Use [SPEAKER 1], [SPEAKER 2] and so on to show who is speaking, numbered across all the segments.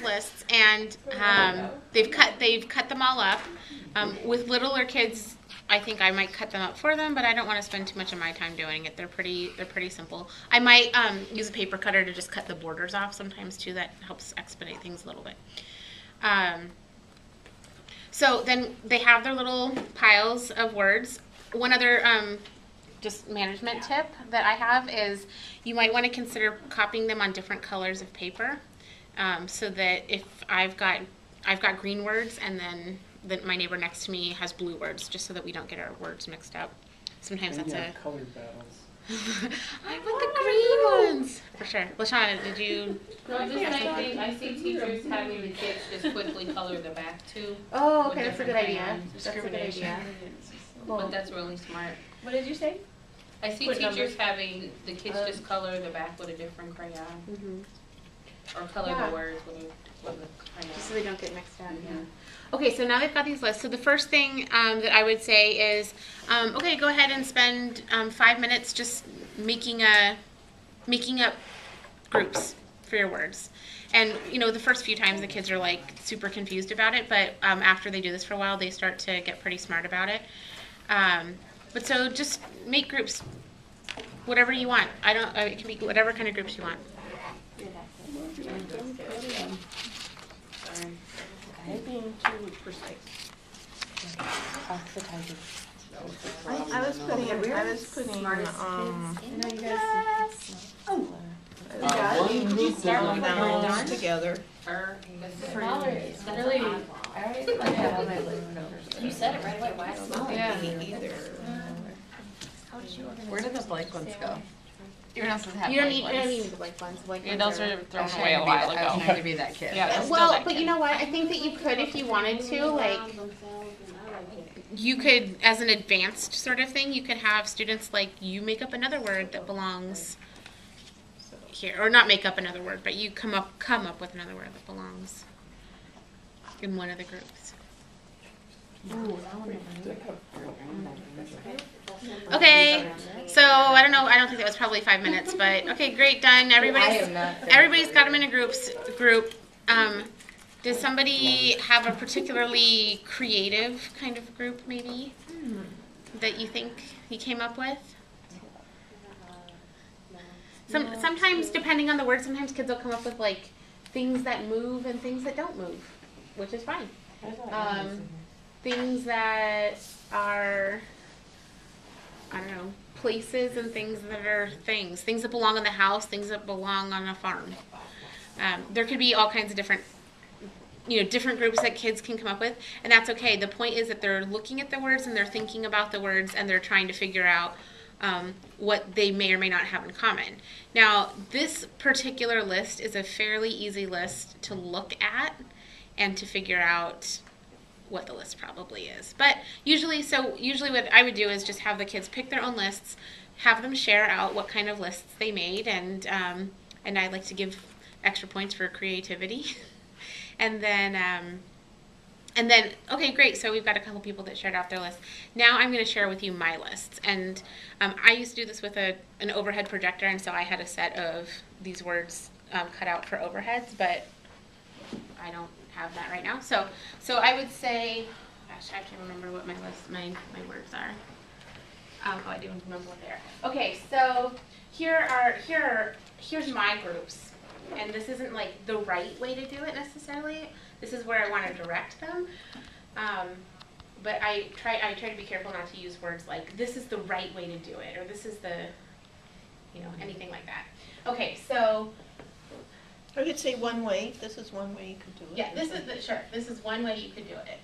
[SPEAKER 1] lists, and they've cut them all up. With littler kids, I think I might cut them up for them, but I don't want to spend too much of my time doing it. They're pretty simple. I might use a paper cutter to just cut the borders off sometimes too. That helps expedite things a little bit. So then they have their little piles of words. One other just management tip that I have is you might want to consider copying them on different colors of paper, so that if I've got green words and then my neighbor next to me has blue words, just so that we don't get our words mixed up. Sometimes
[SPEAKER 2] and
[SPEAKER 1] that's a
[SPEAKER 2] color battles.
[SPEAKER 1] I want the green ones for sure. LaShawna, did you?
[SPEAKER 3] No, I see teachers having the kids just quickly color the back too.
[SPEAKER 1] Oh, okay, that's a good idea. That's a good idea.
[SPEAKER 3] But that's really smart.
[SPEAKER 4] What did you say?
[SPEAKER 3] I see teachers having the kids just color the back with a different crayon, or color the words with a crayon,
[SPEAKER 1] just so they don't get mixed up. Yeah. Okay, so now they've got these lists. So the first thing that I would say is, okay, go ahead and spend 5 minutes just making up groups for your words. And you know, the first few times the kids are like super confused about it, but after they do this for a while, they start to get pretty smart about it. But so just make groups, whatever you want. It can be whatever kind of groups you want.
[SPEAKER 4] I'm being too precise. I was putting together.
[SPEAKER 3] You said it right away. Why is it not
[SPEAKER 4] Either.
[SPEAKER 5] Where did the blank ones go? You're not supposed to have
[SPEAKER 1] You don't
[SPEAKER 5] blank
[SPEAKER 1] need
[SPEAKER 5] ones.
[SPEAKER 1] the blank ones.
[SPEAKER 5] Yeah, those were thrown away a while ago. I was trying to be that kid.
[SPEAKER 1] Yeah, well, but you know what? I think that you could, if you wanted to, like, you could, as an advanced sort of thing, you could have students, like, you make up another word that belongs here, or not make up another word, but you come up with another word that belongs in one of the groups. Okay, so I don't know. I don't think that was probably 5 minutes, but okay, great, done. Everybody's got them in a group. Does somebody have a particularly creative kind of group, maybe, that you think you came up with? Sometimes, depending on the word, sometimes kids will come up with like things that move and things that don't move, which is fine. Things that are, I don't know, places and things that are things that belong in the house, things that belong on a farm. There could be all kinds of different groups that kids can come up with, and that's okay. The point is that they're looking at the words and they're thinking about the words and they're trying to figure out what they may or may not have in common. Now, this particular list is a fairly easy list to look at and to figure out what the list probably is. But usually what I would do is just have the kids pick their own lists, have them share out what kind of lists they made, and I like to give extra points for creativity. And then okay, great. So we've got a couple people that shared out their lists. Now I'm going to share with you my lists. And I used to do this with an overhead projector, and so I had a set of these words cut out for overheads, but I don't have that right now. So I would say, gosh, I have to remember what my words are. Oh, I do remember what they are. Okay, so here's my groups, and this isn't like the right way to do it necessarily. This is where I want to direct them. But I try to be careful not to use words like this is the right way to do it, or this is the, anything like that. Okay, so
[SPEAKER 4] I could say one way. This is one way you could do it.
[SPEAKER 1] yeah, this is one way you could do it.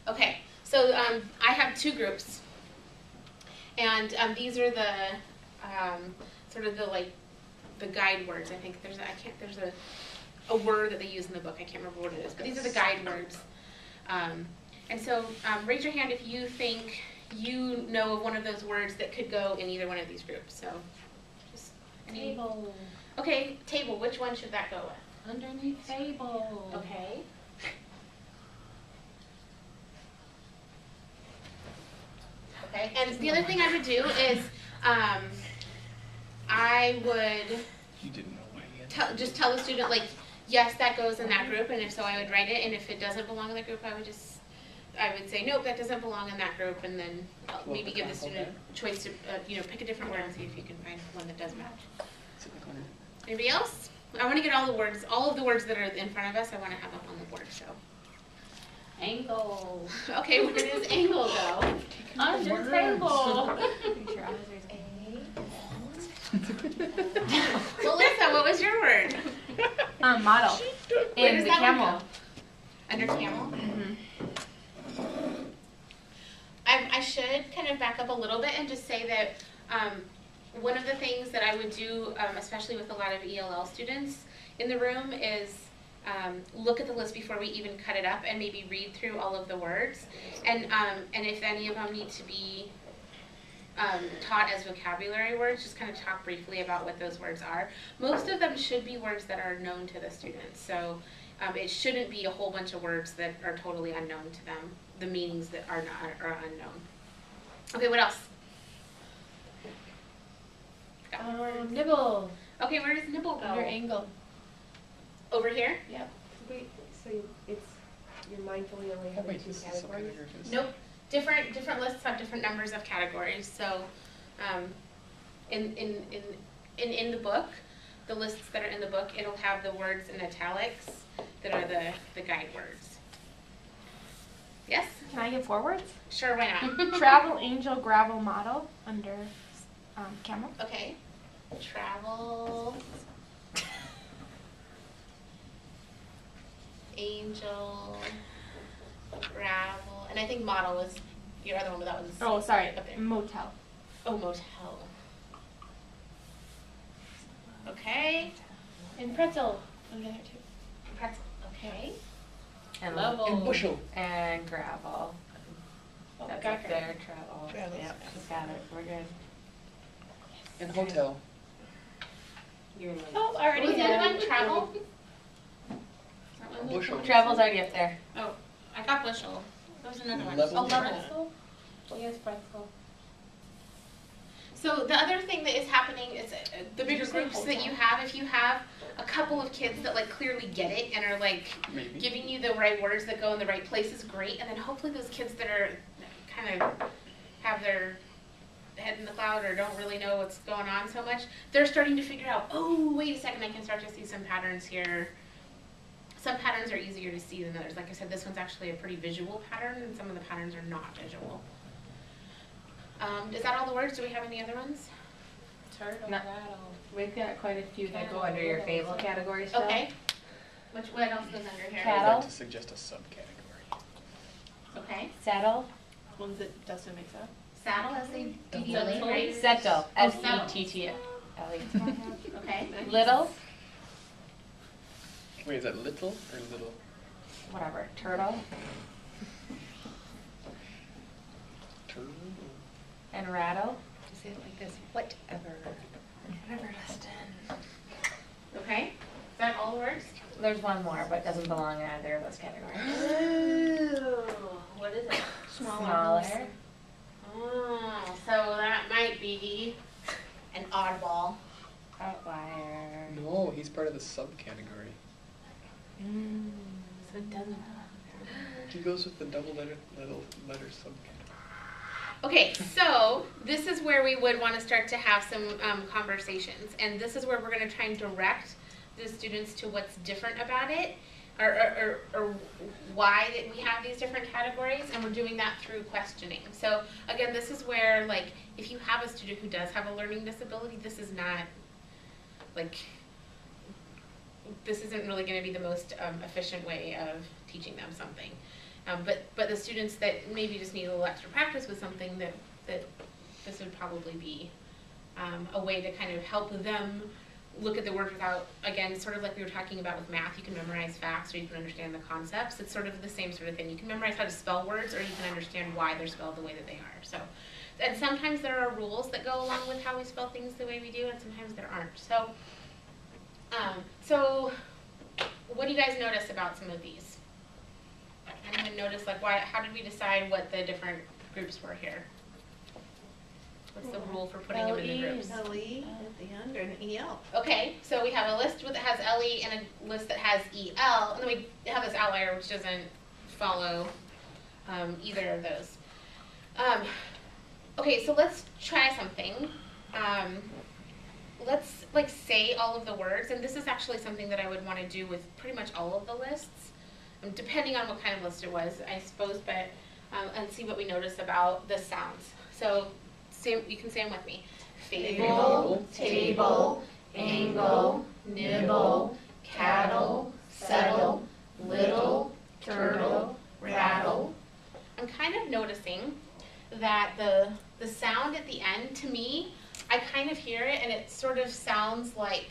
[SPEAKER 1] Okay, so I have two groups, and these are the sort of the guide words. I think there's a word that they use in the book. I can't remember what it is, but these are the guide words. And so raise your hand if you think you know of one of those words that could go in either one of these groups. So just
[SPEAKER 3] Table.
[SPEAKER 1] Okay, table. Which one should that go with?
[SPEAKER 3] Underneath table.
[SPEAKER 1] Okay. Okay, and the other thing I would do is I would
[SPEAKER 2] You didn't know why he had
[SPEAKER 1] just tell the student, like, yes, that goes in that group, and if so, I would write it, and if it doesn't belong in the group, I would say, nope, that doesn't belong in that group, and then maybe give the student a choice to, pick a different word and see if you can find one that does match.
[SPEAKER 2] Sit in the corner.
[SPEAKER 1] Anybody else? I want to get all of the words that are in front of us, I want to have up on the board, so.
[SPEAKER 3] Angle.
[SPEAKER 1] Okay, where does angle go?
[SPEAKER 3] Under the table.
[SPEAKER 1] Melissa, what was your word?
[SPEAKER 5] Model.
[SPEAKER 1] Where
[SPEAKER 5] In
[SPEAKER 1] does
[SPEAKER 5] the
[SPEAKER 1] that one
[SPEAKER 5] camel.
[SPEAKER 1] go? Under camel?
[SPEAKER 5] Mm-hmm.
[SPEAKER 1] I should kind of back up a little bit and just say that one of the things that I would do, especially with a lot of ELL students in the room, is look at the list before we even cut it up and maybe read through all of the words. And if any of them need to be taught as vocabulary words, just kind of talk briefly about what those words are. Most of them should be words that are known to the students. So it shouldn't be a whole bunch of words that are totally unknown to them. The meanings that are unknown. Okay, what else?
[SPEAKER 4] Nibble.
[SPEAKER 1] Okay, where does nibble go?
[SPEAKER 4] Under angle.
[SPEAKER 1] Over here?
[SPEAKER 4] Yep.
[SPEAKER 6] Wait, so you're mindfully only
[SPEAKER 2] Oh,
[SPEAKER 6] having
[SPEAKER 2] wait,
[SPEAKER 6] two
[SPEAKER 2] this is
[SPEAKER 6] categories?
[SPEAKER 1] Nope. Different lists have different numbers of categories. So, in the book, the lists that are in the book, it'll have the words in italics that are the guide words. Yes?
[SPEAKER 7] Can I give 4 words?
[SPEAKER 1] Sure, why not?
[SPEAKER 7] Travel, angel, gravel, model under camel.
[SPEAKER 1] Okay. Travel. Angel. Gravel. And I think model was your other one, but that was.
[SPEAKER 7] Oh, sorry.
[SPEAKER 1] up there.
[SPEAKER 7] Motel.
[SPEAKER 1] Oh, motel. Okay.
[SPEAKER 4] And pretzel. Under there too.
[SPEAKER 1] Pretzel. Okay.
[SPEAKER 5] And
[SPEAKER 3] Level.
[SPEAKER 2] And bushel.
[SPEAKER 5] And gravel.
[SPEAKER 4] Oh,
[SPEAKER 5] That's
[SPEAKER 4] got
[SPEAKER 5] up
[SPEAKER 4] her.
[SPEAKER 5] there, travel.
[SPEAKER 4] Travel.
[SPEAKER 5] Yep, she's got it. We're good.
[SPEAKER 2] And hotel.
[SPEAKER 3] You're like,
[SPEAKER 4] Oh,
[SPEAKER 1] What
[SPEAKER 4] already
[SPEAKER 1] was the other
[SPEAKER 4] had.
[SPEAKER 1] one? Travel? Is that one?
[SPEAKER 2] Bushel.
[SPEAKER 5] Travel's already up there.
[SPEAKER 1] Oh, I got bushel. There was another one.
[SPEAKER 2] Level.
[SPEAKER 1] Oh, level.
[SPEAKER 3] pretzel? Yes, pretzel.
[SPEAKER 1] So the other thing that is happening is the bigger groups that you have, if you have a couple of kids that like clearly get it and are like
[SPEAKER 2] Maybe.
[SPEAKER 1] giving you the right words that go in the right places, great. And then hopefully those kids that are kind of have their head in the cloud or don't really know what's going on so much, they're starting to figure out, oh, wait a second, I can start to see some patterns here. Some patterns are easier to see than others. Like I said, this one's actually a pretty visual pattern, and some of the patterns are not visual. Is that all the words? Do we have any other ones?
[SPEAKER 3] Turtle,
[SPEAKER 5] No.
[SPEAKER 3] rattle.
[SPEAKER 5] We've got quite a few that go under your fable category still.
[SPEAKER 1] Okay. What else goes under here?
[SPEAKER 2] I'd
[SPEAKER 5] Cattle.
[SPEAKER 2] like to suggest a subcategory.
[SPEAKER 1] Okay.
[SPEAKER 5] Saddle.
[SPEAKER 4] Ones that Dustin makes up.
[SPEAKER 1] Saddle, S-A-D-D-L-E,
[SPEAKER 3] Settle.
[SPEAKER 1] right?
[SPEAKER 5] Settle.
[SPEAKER 1] Oh, settle.
[SPEAKER 5] S-E-T-T-L-E.
[SPEAKER 1] Okay.
[SPEAKER 5] Little.
[SPEAKER 2] Wait, is that little or little?
[SPEAKER 5] Whatever. Turtle.
[SPEAKER 2] Turtle?
[SPEAKER 5] And rattle.
[SPEAKER 6] Just say it like this, whatever.
[SPEAKER 5] Whatever, Dustin.
[SPEAKER 1] Okay. Is that all the words?
[SPEAKER 5] There's one more, but doesn't belong in either of those categories.
[SPEAKER 1] Ooh. What is it?
[SPEAKER 5] Smaller.
[SPEAKER 1] Oh, so that might be an oddball.
[SPEAKER 5] Outlier.
[SPEAKER 2] No, he's part of the subcategory.
[SPEAKER 1] So it doesn't.
[SPEAKER 2] He goes with the double letter subcategory.
[SPEAKER 1] Okay, so this is where we would want to start to have some conversations, and this is where we're going to try and direct the students to what's different about it, or why that we have these different categories, and we're doing that through questioning. So again, this is where, like, if you have a student who does have a learning disability, this is not, like, this isn't really going to be the most efficient way of teaching them something. But the students that maybe just need a little extra practice with something, that this would probably be a way to kind of help them look at the word without, again, sort of like we were talking about with math, you can memorize facts or you can understand the concepts. It's sort of the same sort of thing. You can memorize how to spell words or you can understand why they're spelled the way that they are. So, and sometimes there are rules that go along with how we spell things the way we do, and sometimes there aren't. So, so what do you guys notice about some of these? Anyone notice, like, why? How did we decide what the different groups were here? What's the rule for putting them in the groups?
[SPEAKER 4] LE at the end, or an EL.
[SPEAKER 1] Okay, so we have a list that has LE and a list that has EL, and then we have this outlier which doesn't follow either of those. Okay, so let's try something. Let's like say all of the words, and this is actually something that I would want to do with pretty much all of the lists, depending on what kind of list it was, I suppose, but and see what we notice about the sounds. So you can say them with me. Fable, table, angle, nibble, cattle, settle, little, turtle, rattle. I'm kind of noticing that the sound at the end, to me, I kind of hear it and it sort of sounds like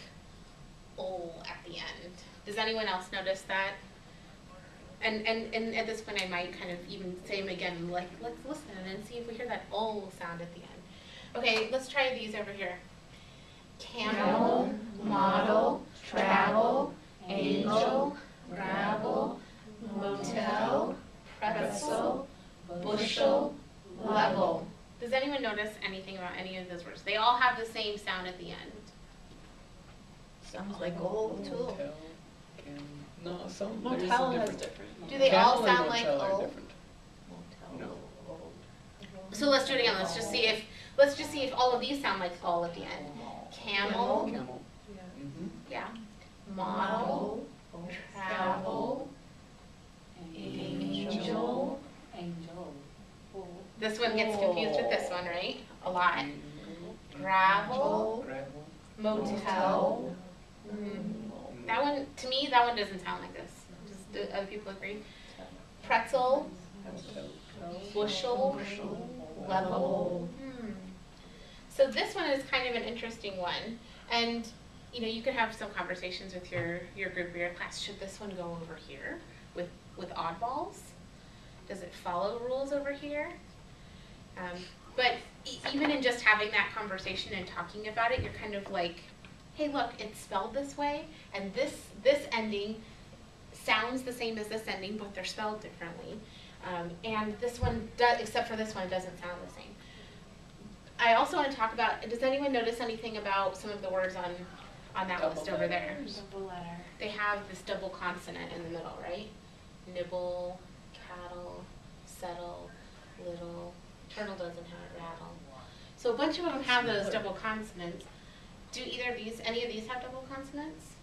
[SPEAKER 1] at the end. Does anyone else notice that? And at this point I might kind of even say them again, like let's listen and see if we hear that sound at the end. Okay, let's try these over here. Camel, model, travel, angel, gravel, motel, pretzel, bushel, level. Does anyone notice anything about any of those words? They all have the same sound at the end.
[SPEAKER 4] Sounds like old tool.
[SPEAKER 2] Motel, no, some.
[SPEAKER 4] Motel
[SPEAKER 2] there's a
[SPEAKER 4] has different.
[SPEAKER 1] Do they all
[SPEAKER 2] Camel and
[SPEAKER 1] sound like
[SPEAKER 2] motel are
[SPEAKER 1] O?
[SPEAKER 2] different. No.
[SPEAKER 1] So let's do it again. Let's just see if all of these sound like all at the end. Camel,
[SPEAKER 2] Camel. Mm-hmm.
[SPEAKER 1] yeah. Model, travel, angel. This one gets confused with this one, right? A lot. Gravel,
[SPEAKER 2] Gravel.
[SPEAKER 1] motel. That one, to me, that one doesn't sound like this. Do other people agree? Pretzel, bushel, level. So this one is kind of an interesting one, and you could have some conversations with your group or your class. Should this one go over here with oddballs? Does it follow rules over here? But even in just having that conversation and talking about it, you're kind of like, hey, look, it's spelled this way, and this ending sounds the same as this ending, but they're spelled differently. And this one, except for this one, doesn't sound the same. I also want to talk about, does anyone notice anything about some of the words on that list over there?
[SPEAKER 5] Double letter.
[SPEAKER 1] They have this double consonant in the middle, right? Nibble, cattle, settle, little. Turtle doesn't have it, rattle. So a bunch of them have those double consonants. Do any of these have double consonants?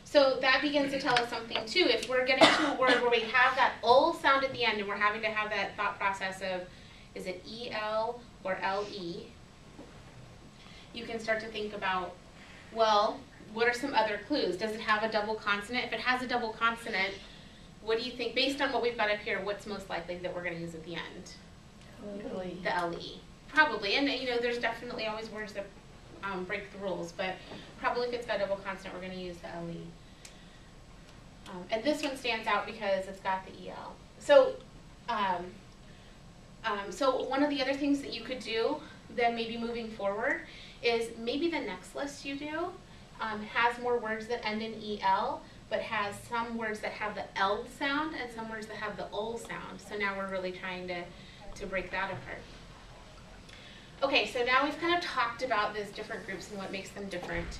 [SPEAKER 1] So that begins to tell us something too. If we're getting to a word where we have that ol sound at the end and we're having to have that thought process of, is it EL or LE? You can start to think about, well, what are some other clues? Does it have a double consonant? If it has a double consonant, what do you think, based on what we've got up here, what's most likely that we're going to use at the end? The LE. Probably, and there's definitely always words that break the rules, but probably if it's got a double consonant, we're going to use the LE. And this one stands out because it's got the EL. So, so one of the other things that you could do then maybe moving forward is maybe the next list you do has more words that end in EL, but has some words that have the L sound and some words that have the OL sound. So now we're really trying to break that apart. Okay, so now we've kind of talked about these different groups and what makes them different.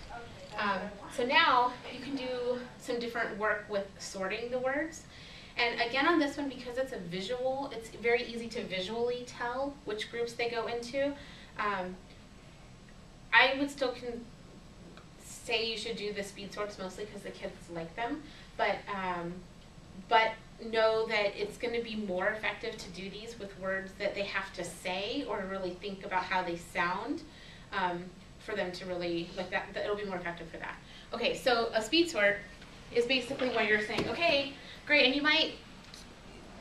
[SPEAKER 1] So now you can do some different work with sorting the words. And again on this one, because it's a visual, it's very easy to visually tell which groups they go into. I would still say you should do the speed sorts mostly because the kids like them, but know that it's going to be more effective to do these with words that they have to say or really think about how they sound for them to really like that. It'll be more effective for that. Okay, so a speed sort is basically where you're saying, okay, great, and you might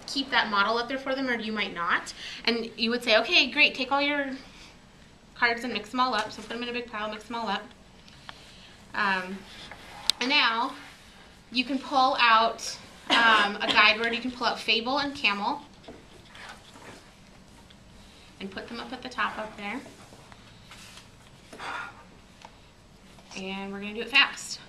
[SPEAKER 1] keep that model up there for them or you might not, and you would say, okay, great, take all your cards and mix them all up. So put them in a big pile, mix them all up. And now you can pull out a guide word. You can pull out fable and camel and put them up at the top up there. And we're going to do it fast.